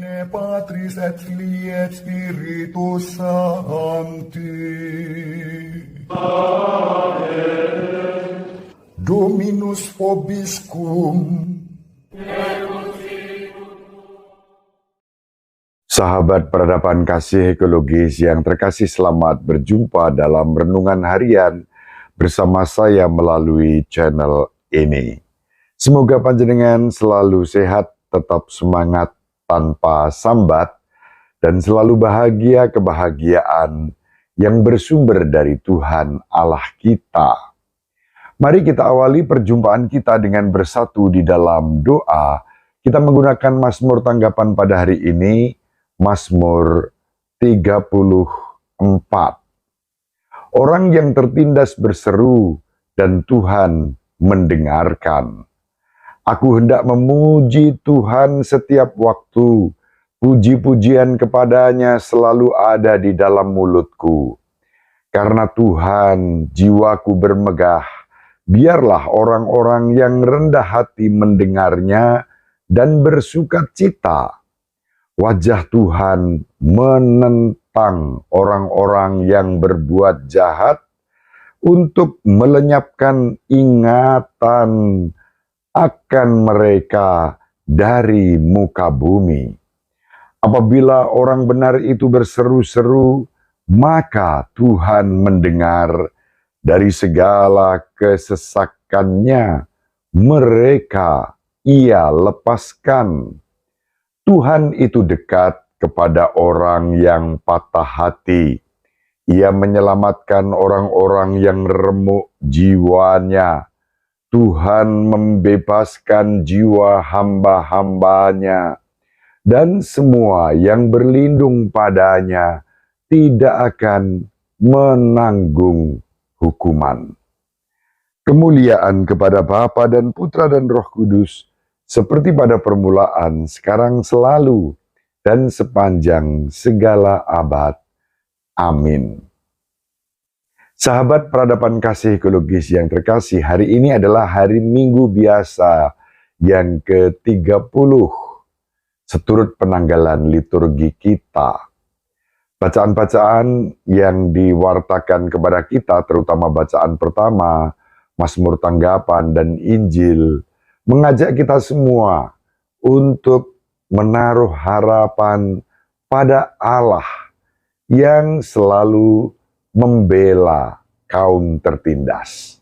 Patris et Filii et Spiritus Sancti. Dominus vobiscum. Sahabat peradaban kasih ekologis yang terkasih, selamat berjumpa dalam renungan harian bersama saya melalui channel ini. Semoga panjenengan selalu sehat, tetap semangat tanpa sambat, dan selalu bahagia kebahagiaan yang bersumber dari Tuhan Allah kita. Mari kita awali perjumpaan kita dengan bersatu di dalam doa. Kita menggunakan Mazmur tanggapan pada hari ini, Mazmur 34. Orang yang tertindas berseru dan Tuhan mendengarkan. Aku hendak memuji Tuhan setiap waktu. Puji-pujian kepadanya selalu ada di dalam mulutku. Karena Tuhan, jiwaku bermegah. Biarlah orang-orang yang rendah hati mendengarnya dan bersukacita. Wajah Tuhan menentang orang-orang yang berbuat jahat untuk melenyapkan ingatan akan mereka dari muka bumi. Apabila orang benar itu berseru-seru, maka Tuhan mendengar. Dari segala kesesakannya mereka Ia lepaskan. Tuhan itu dekat kepada orang yang patah hati. Ia menyelamatkan orang-orang yang remuk jiwanya. Tuhan membebaskan jiwa hamba-hambanya, dan semua yang berlindung padanya tidak akan menanggung hukuman. Kemuliaan kepada Bapa dan Putra dan Roh Kudus, seperti pada permulaan, sekarang, selalu, dan sepanjang segala abad. Amin. Sahabat peradaban kasih ekologis yang terkasih, hari ini adalah hari Minggu biasa yang ke-30, seturut penanggalan liturgi kita. Bacaan-bacaan yang diwartakan kepada kita, terutama bacaan pertama, Mazmur tanggapan dan Injil, mengajak kita semua untuk menaruh harapan pada Allah yang selalu membela kaum tertindas.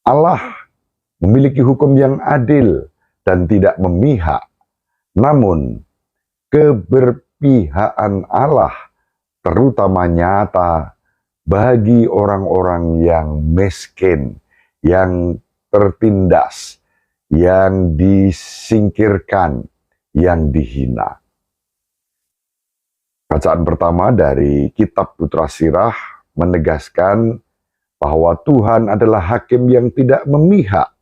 Allah memiliki hukum yang adil dan tidak memihak, namun keberpihakan Allah terutama nyata bagi orang-orang yang miskin, yang tertindas, yang disingkirkan, yang dihina. Bacaan pertama dari kitab Putra Sirah menegaskan bahwa Tuhan adalah hakim yang tidak memihak.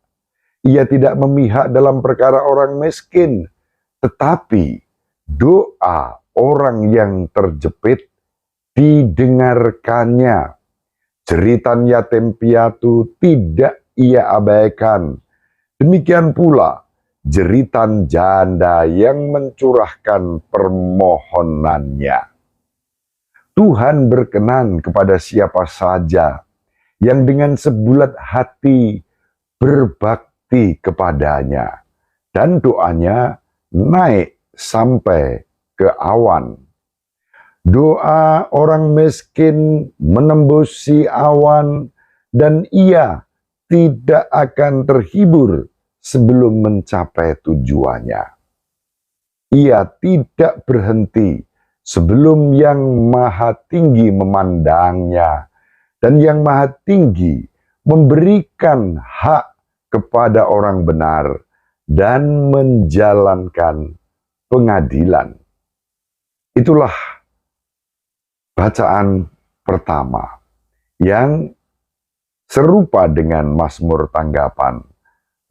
Ia tidak memihak dalam perkara orang miskin, tetapi doa orang yang terjepit didengarkannya. Jeritan yatim piatu tidak ia abaikan. Demikian pula jeritan janda yang mencurahkan permohonannya. Tuhan berkenan kepada siapa saja yang dengan sebulat hati berbakti kepadanya, dan doanya naik sampai ke awan. Doa orang miskin menembusi awan, dan ia tidak akan terhibur sebelum mencapai tujuannya. Ia tidak berhenti sebelum yang maha tinggi memandangnya, dan yang maha tinggi memberikan hak kepada orang benar dan menjalankan pengadilan. Itulah bacaan pertama yang serupa dengan Mazmur tanggapan.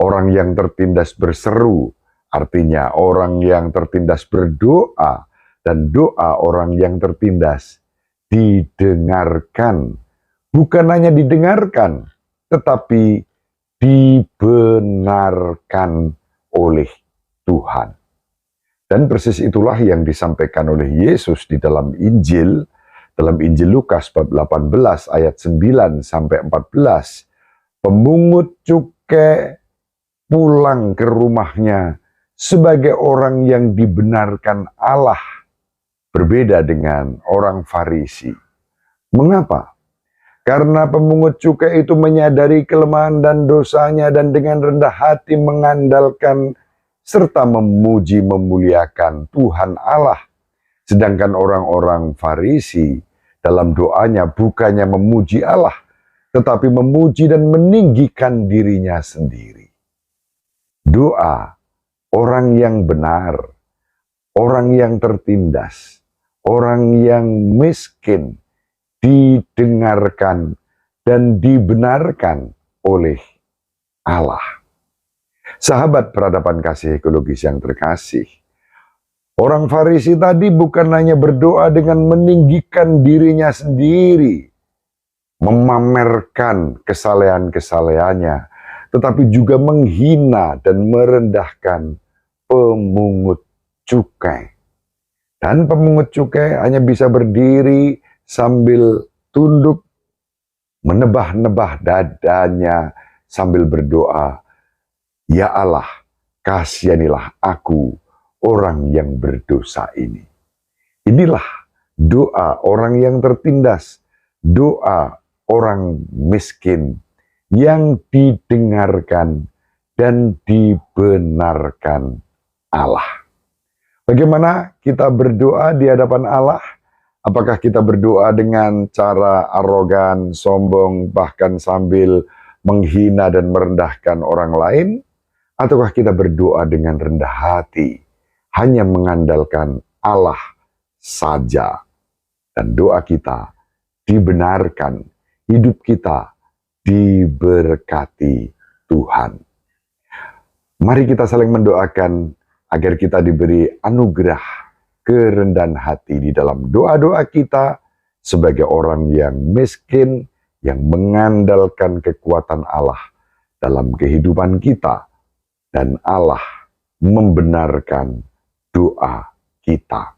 Orang yang tertindas berseru, artinya orang yang tertindas berdoa, dan doa orang yang tertindas didengarkan. Bukan hanya didengarkan, tetapi dibenarkan oleh Tuhan. Dan persis itulah yang disampaikan oleh Yesus di dalam Injil Lukas bab 18 ayat 9 sampai 14. Pemungut cukai pulang ke rumahnya sebagai orang yang dibenarkan Allah, berbeda dengan orang Farisi. Mengapa? Karena pemungut cukai itu menyadari kelemahan dan dosanya dan dengan rendah hati mengandalkan serta memuji memuliakan Tuhan Allah. Sedangkan orang-orang Farisi dalam doanya bukannya memuji Allah, tetapi memuji dan meninggikan dirinya sendiri. Doa orang yang benar, orang yang tertindas, orang yang miskin didengarkan dan dibenarkan oleh Allah. Sahabat peradaban kasih ekologis yang terkasih, orang Farisi tadi bukan hanya berdoa dengan meninggikan dirinya sendiri, memamerkan kesalehan-kesalehannya, tetapi juga menghina dan merendahkan pemungut cukai. Dan pemungut cukai hanya bisa berdiri sambil tunduk, menebah-nebah dadanya sambil berdoa, "Ya Allah, kasihanilah aku, orang yang berdosa ini." Inilah doa orang yang tertindas, doa orang miskin yang didengarkan dan dibenarkan Allah. Bagaimana kita berdoa di hadapan Allah? Apakah kita berdoa dengan cara arogan, sombong, bahkan sambil menghina dan merendahkan orang lain? Ataukah kita berdoa dengan rendah hati, hanya mengandalkan Allah saja? Dan doa kita dibenarkan, hidup kita diberkati Tuhan. Mari kita saling mendoakan agar kita diberi anugerah kerendahan hati di dalam doa-doa kita sebagai orang yang miskin, yang mengandalkan kekuatan Allah dalam kehidupan kita, dan Allah membenarkan doa kita.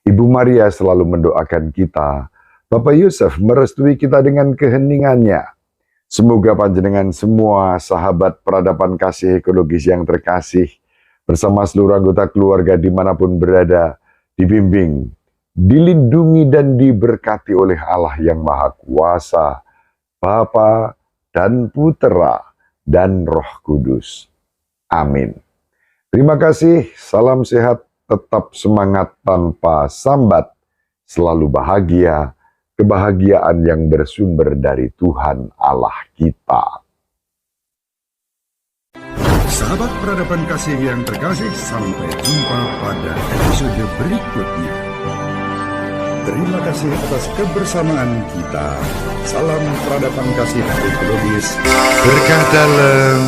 Ibu Maria selalu mendoakan kita, Bapak Yusuf merestui kita dengan keheningannya. Semoga panjenengan semua sahabat peradaban kasih ekologis yang terkasih, bersama seluruh anggota keluarga dimanapun berada, dibimbing, dilindungi dan diberkati oleh Allah yang Maha Kuasa, Bapa dan Putera dan Roh Kudus. Amin. Terima kasih, salam sehat, tetap semangat tanpa sambat, selalu bahagia, kebahagiaan yang bersumber dari Tuhan Allah kita. Sahabat peradaban kasih yang terkasih, sampai jumpa pada episode berikutnya. Terima kasih atas kebersamaan kita. Salam peradaban kasih ekologis. Berkah dalam